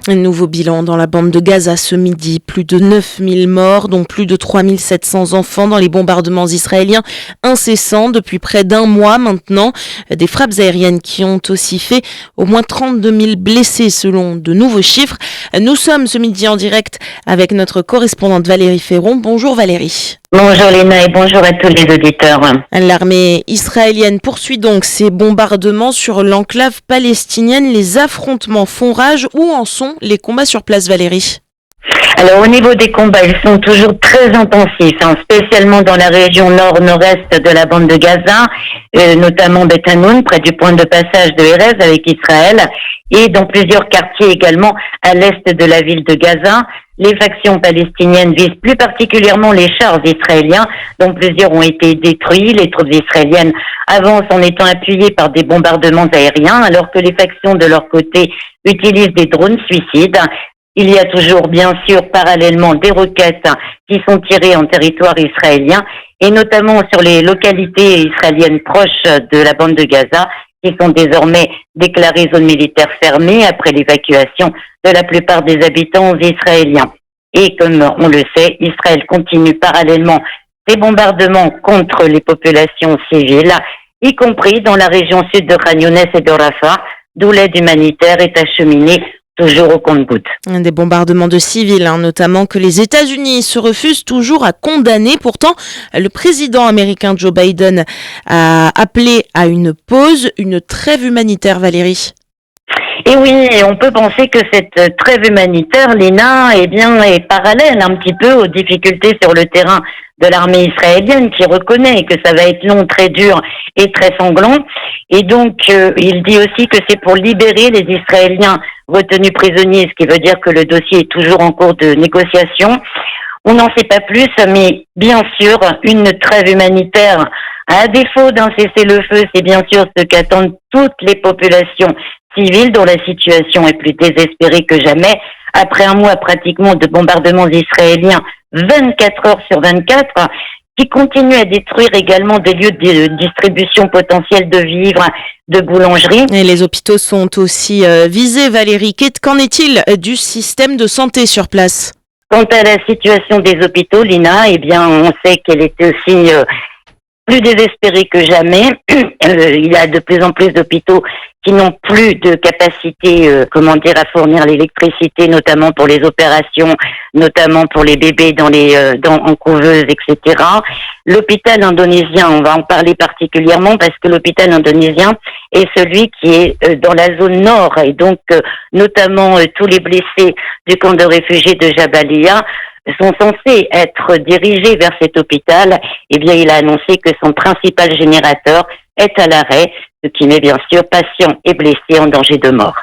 Un nouveau bilan dans la bande de Gaza ce midi. Plus de 9000 morts, dont plus de 3700 enfants dans les bombardements israéliens incessants depuis près d'un mois maintenant. Des frappes aériennes qui ont aussi fait au moins 32 000 blessés selon de nouveaux chiffres. Nous sommes ce midi en direct avec notre correspondante Valérie Ferron. Bonjour Valérie. Bonjour Léna et bonjour à tous les auditeurs. L'armée israélienne poursuit donc ses bombardements sur l'enclave palestinienne. Les affrontements font rage. Où en sont les combats sur place, Valérie ? Alors au niveau des combats, ils sont toujours très intensifs, spécialement dans la région nord-nord-est de la bande de Gaza, notamment Beth Hanoun, près du point de passage de Erez avec Israël, et dans plusieurs quartiers également à l'est de la ville de Gaza. Les factions palestiniennes visent plus particulièrement les chars israéliens, dont plusieurs ont été détruits. Les troupes israéliennes avancent en étant appuyées par des bombardements aériens, alors que les factions de leur côté utilisent des drones suicides. Il y a toujours, bien sûr, parallèlement des roquettes qui sont tirées en territoire israélien, et notamment sur les localités israéliennes proches de la bande de Gaza, qui sont désormais déclarées zones militaires fermées après l'évacuation de la plupart des habitants israéliens. Et comme on le sait, Israël continue parallèlement ses bombardements contre les populations civiles, y compris dans la région sud de Khan Younes et de Rafah, d'où l'aide humanitaire est acheminée toujours au compte-gouttes. Des bombardements de civils, notamment que les États-Unis se refusent toujours à condamner. Pourtant, le président américain Joe Biden a appelé à une pause, une trêve humanitaire, Valérie. Et oui, on peut penser que cette trêve humanitaire, Léna, est parallèle un petit peu aux difficultés sur le terrain de l'armée israélienne, qui reconnaît que ça va être long, très dur et très sanglant. Et donc, il dit aussi que c'est pour libérer les Israéliens retenus prisonniers, ce qui veut dire que le dossier est toujours en cours de négociation. On n'en sait pas plus, mais bien sûr, une trêve humanitaire, à défaut d'un cessez-le-feu, c'est bien sûr ce qu'attendent toutes les populations civiles dont la situation est plus désespérée que jamais. Après un mois pratiquement de bombardements israéliens 24 heures sur 24, qui continuent à détruire également des lieux de distribution potentielle de vivres, de boulangeries. Et les hôpitaux sont aussi visés, Valérie. Qu'en est-il du système de santé sur place ? Quant à la situation des hôpitaux, Lina, on sait qu'elle est aussi plus désespérée que jamais. Il y a de plus en plus d'hôpitaux qui n'ont plus de capacité, à fournir l'électricité, notamment pour les opérations, notamment pour les bébés en couveuse, etc. L'hôpital indonésien, on va en parler particulièrement parce que l'hôpital indonésien est celui qui est dans la zone nord, et donc notamment tous les blessés du camp de réfugiés de Jabalia sont censés être dirigés vers cet hôpital. Il a annoncé que son principal générateur est à l'arrêt, ce qui met bien sûr patients et blessés en danger de mort.